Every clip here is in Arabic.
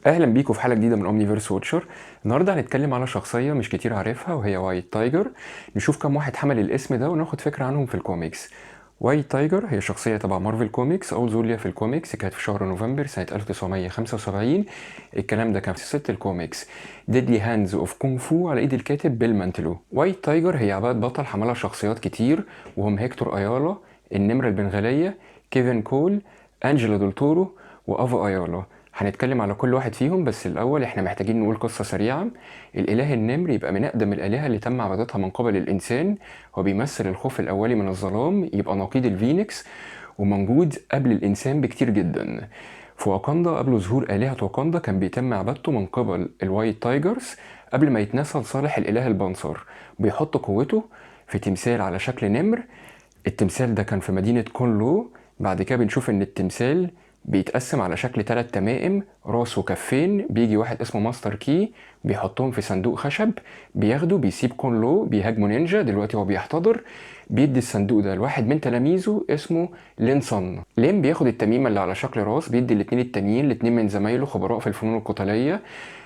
اهلا بيكم في حلقه جديده من اومنيفيرس ووتشر. النهارده هنتكلم على شخصيه مش كتير عارفها وهي وايت تايجر. نشوف كم واحد حمل الاسم ده وناخد فكره عنهم في الكوميكس. وايت تايجر هي شخصيه تبع مارفل كوميكس. اول ظهور ليها في الكوميكس كانت في شهر نوفمبر سنه 1975. الكلام ده كان في سلسله الكوميكس ديدلي هاندز اوف كونغ فو على ايد الكاتب بيل مانتلو. وايت تايجر هي عباد بطل حملها شخصيات كتير، وهم هيكتور ايالا، النمره البنغاليه، كيفن كول، انجيلا دولتورو، وافا ايالا. هنتكلم على كل واحد فيهم، بس الأول احنا محتاجين نقول قصة سريعة. الإله النمر يبقى من أقدم الآلهة اللي تم عبادتها من قبل الإنسان. هو بيمثل الخوف الأولي من الظلام، يبقى نقيض الفينيكس، وموجود قبل الإنسان بكتير جدا. في واكاندا قبل ظهور آلهة واكاندا كان بيتم عبادته من قبل الوايت تايجرز قبل ما يتنسى لصالح الإله البنصر. بيحط قوته في تمثال على شكل نمر. التمثال ده كان في مدينة كونلو. بعد كده بنشوف ان التمثال بيتقسم على شكل 3 تمائم، راس وكفين. بيجي واحد اسمه ماستر كي بيحطهم في صندوق خشب، بياخده بيسيب كونلو، بيهاجموا نينجا. دلوقتي هو بيحتضر، بيدي الصندوق ده لواحد من تلاميذه اسمه لين صن. لين بياخد التميمة اللي على شكل راس، بيدي الاتنين التانيين، الاتنين من زمايله خبراء في الفنون القتالية.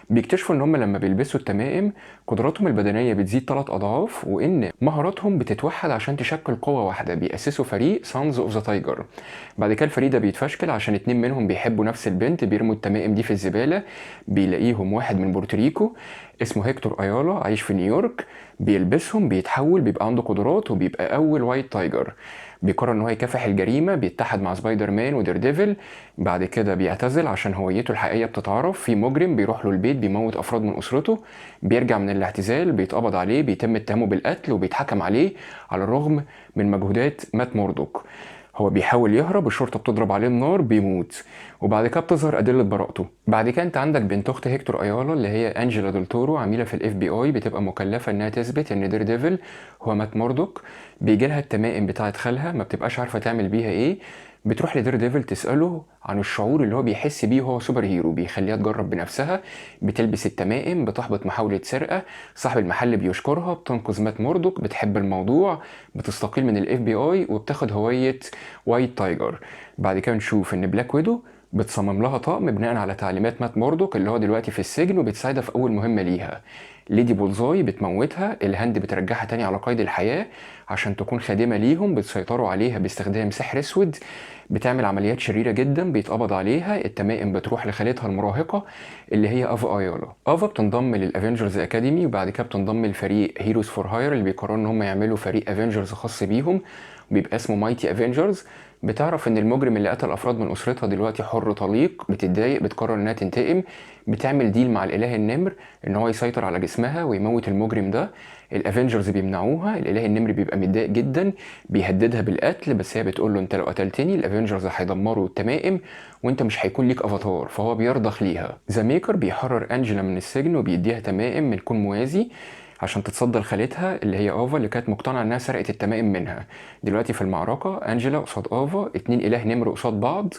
بيكتشفوا ان هم لما بيلبسوا التمائم قدراتهم البدنيه بتزيد 3 اضعاف، وان مهاراتهم بتتوحد عشان تشكل قوه واحده. بيأسسوا فريق سانز اوف ذا تايجر. بعد كده الفريق ده بيتفشكل عشان 2 منهم بيحبوا نفس البنت، بيرموا التمائم دي في الزباله. بيلاقيهم واحد من بورتوريكو اسمه هيكتور ايالا عايش في نيويورك، بيلبسهم، بيتحول، بيبقى عنده قدرات، وبيبقى اول وايت تايجر. بيقرر ان هو يكافح الجريمه، بيتحد مع سبايدر مان ودير ديفل. بعد كده بيعتزل عشان هويته الحقيقيه بتتعرف. في مجرم بيروح له البيت بيموت افراد من اسرته. بيرجع من الاعتزال، بيتقبض عليه، بيتم اتهامه بالقتل وبيتحكم عليه على الرغم من مجهودات مات موردوك. هو بيحاول يهرب، الشرطه بتضرب عليه النار، بيموت. وبعد كده بتظهر ادله براءته. بعد كده انت عندك بنت اخت هيكتور ايالا اللي هي انجيلا دولتورو، عميله في الاف بي اي، بتبقى مكلفه انها تثبت ان دير ديفل هو مات موردوك. بيجي لها التمائم بتاعه خالها، ما بتبقاش عارفه تعمل بيها ايه. بتروح لدير ديفل تسأله عن الشعور اللي هو بيحس بيه وهو سوبر هيرو، بيخليها تجرب بنفسها. بتلبس التمائم، بتحبط محاولة سرقة، صاحب المحل بيشكرها، بتنقذ مات موردوك، بتحب الموضوع، بتستقيل من الاف بي اي، وبتاخد هوية وايت تايجر. بعد كده نشوف ان بلاك ويدو بتصمم لها طقم بناء على تعليمات مات موردوك اللي هو دلوقتي في السجن، وبتساعدها في اول مهمة ليها. ليدي بولزاي بتموتها، الهند بترجعها تاني على قيد الحياة عشان تكون خادمة ليهم، بتسيطروا عليها باستخدام سحر اسود. بتعمل عمليات شريرة جدا، بيتقبض عليها. التمائم بتروح لخالتها المراهقة اللي هي افا ايالا. افا بتنضم للافنجرز اكاديمي، وبعد كده بتنضم لفريق هيروز فور هاير اللي بيقرروا ان هم يعملوا فريق افنجرز خاص بيهم، بيبقى اسمه مايتي افنجرز. بتعرف ان المجرم اللي قتل افراد من اسرتها دلوقتي حر طليق، بتتضايق، بتقرر انها تنتقم. بتعمل ديل مع الاله النمر ان هو يسيطر على جسمها ويموت المجرم ده. الافنجرز بيمنعوها، الاله النمر بيبقى متضايق جدا، بيهددها بالقتل، بس هي بتقول له انت لو قتلتني الافنجرز هيدمروا التمائم وانت مش هيكون ليك افاتار، فهو بيرضخ ليها. ذا ميكر بيحرر انجيلا من السجن وبيديها تمائم من كون موازي عشان تتصدى لخالتها اللي هي افا اللي كانت مقتنعه انها سرقت التمائم منها. دلوقتي في المعركه انجيلا قصاد افا، 2 اله نمر قصاد بعض.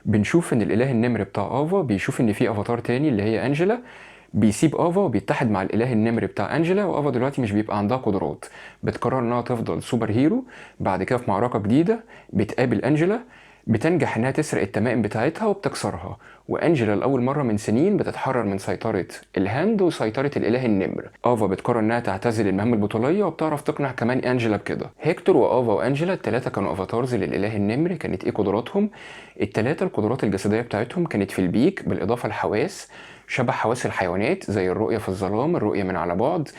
بنشوف ان الاله النمر بتاع افا بيشوف ان في افاتار تاني اللي هي انجيلا، بيسيب افا وبيتحد مع الاله النمر بتاع انجيلا. وافا دلوقتي مش بيبقى عندها قدرات، بتقرر انها تفضل سوبر هيرو. بعد كده في معركه جديده بتقابل انجيلا، بتنجح انها تسرق التمائم بتاعتها وبتكسرها. وانجيلا لاول مره من سنين بتتحرر من سيطره الهند وسيطره الاله النمر. افا بتقرر انها تعتزل المهام البطوليه، وبتعرف تقنع كمان انجيلا بكده. هيكتور وافا وانجيلا الثلاثه كانوا افاتارز للاله النمر. كانت ايه قدراتهم؟ الثلاثه القدرات الجسديه بتاعتهم كانت في البيك، بالاضافه لحواس شبه حواس الحيوانات زي الرؤيه في الظلام، الرؤيه من على بعد،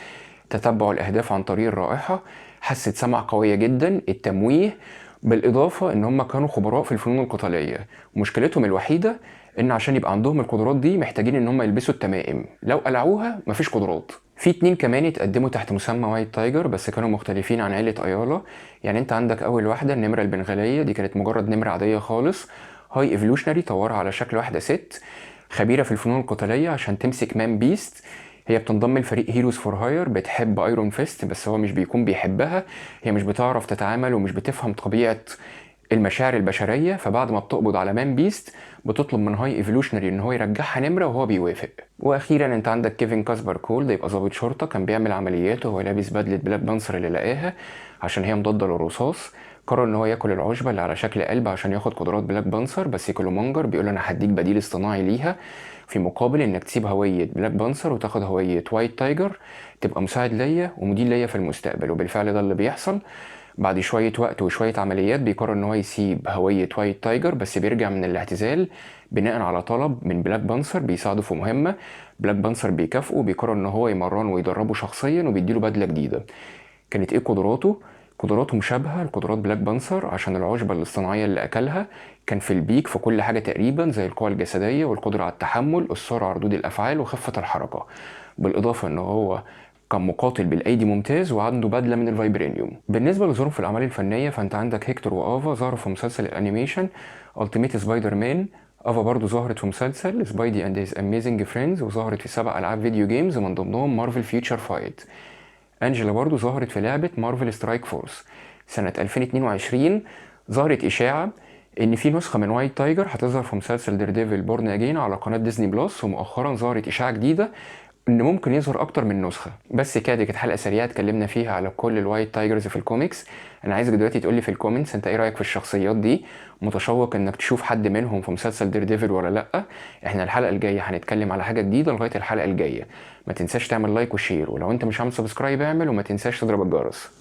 تتبع الاهداف عن طريق الرائحه، حاسه سمع قويه جدا، التمويه. بالاضافه ان هم كانوا خبراء في الفنون القتاليه. مشكلتهم الوحيده ان عشان يبقى عندهم القدرات دي محتاجين ان هم يلبسوا التمائم، لو قلعوها مفيش قدرات. في 2 كمان اتقدموا تحت مسمى وايت تايجر بس كانوا مختلفين عن عيلة ايالا. يعني انت عندك اول واحدة النمرة البنغالية، دي كانت مجرد نمرة عادية خالص. هاي ايفولوشنري طورها على شكل واحدة ست خبيرة في الفنون القتالية عشان تمسك مان بيست. هي بتنضم لفريق هيروز فور هاير، بتحب ايرون فيست بس هو مش بيكون بيحبها. هي مش بتعرف تتعامل ومش بتفهم طبيعة المشاعر البشريه. فبعد ما بتقبض على مان بيست بتطلب من هاي ايفولوشنري ان هو يرجعها نمره وهو بيوافق. واخيرا انت عندك كيفن كاسبر كول، ده يبقى ضابط شرطه كان بيعمل عمليات وهو لابس بدله بلاك بانثر اللي لقاها عشان هي مضاده للرصاص. قرر ان هو ياكل العشبه اللي على شكل قلب عشان ياخد قدرات بلاك بانثر، بس كيلومانجر بيقول له انا هديك بديل اصطناعي ليها. في مقابل انك تسيب هوية بلاك بانثر وتاخد هوية وايت تايجر تبقى مساعد ليا ومدير ليا في المستقبل. وبالفعل ده اللي بيحصل. بعد شوية وقت وشوية عمليات بيقرر ان هو يسيب هوية وايت تايجر، بس بيرجع من الاعتزال بناء على طلب من بلاك بانثر بيساعده في مهمة. بلاك بانثر بيكافئه، بيقرر ان هو يمرنه ويدربه شخصيا وبيديله بدلة جديدة. كانت ايه قدراته؟ قدراته مشابهة لقدرات بلاك بانثر عشان العشبة الاصطناعية اللي أكلها كان في البيك في كل حاجة تقريبا، زي القوة الجسدية والقدرة على التحمل، السرعة، ردود الأفعال، وخفة الحركة. بالإضافة إن هو كان مقاتل بالأيدي ممتاز وعنده بدلة من الفايبرينيوم. بالنسبة لظهورهم في الأعمال الفنية فأنت عندك هيكتور وآفا ظهروا في مسلسل الأنيميشن ألتيميت سبايدر مان. آفا برضه ظهرت في مسلسل سبايدي أند هيز أميزنج فريندز، وظهرت في 7 ألعاب فيديو جيمز من ضمنهم مارفل فيوتشر فايت. أنجيلا برضو ظهرت في لعبة مارفل سترايك فورس. سنة 2022 ظهرت إشاعة إن في نسخة من وايت تايجر هتظهر في مسلسل دير ديفل بورن أجين على قناة ديزني بلس، ومؤخرا ظهرت إشاعة جديدة إن ممكن يظهر أكتر من نسخة. بس كده، دي كانت حلقة سريعة اتكلمنا فيها على كل الوايت تايجرز في الكوميكس. أنا عايزك دلوقتي تقولي في الكومنتس أنت إيه رأيك في الشخصيات دي؟ متشوق إنك تشوف حد منهم في مسلسل دير ديفل ولا لأ؟ إحنا الحلقة الجاية هنتكلم على حاجة جديدة. لغاية الحلقة الجاية ما تنساش تعمل لايك وشير، ولو أنت مش عامل سبسكرايب اعمل، وما تنساش تضرب الجرس.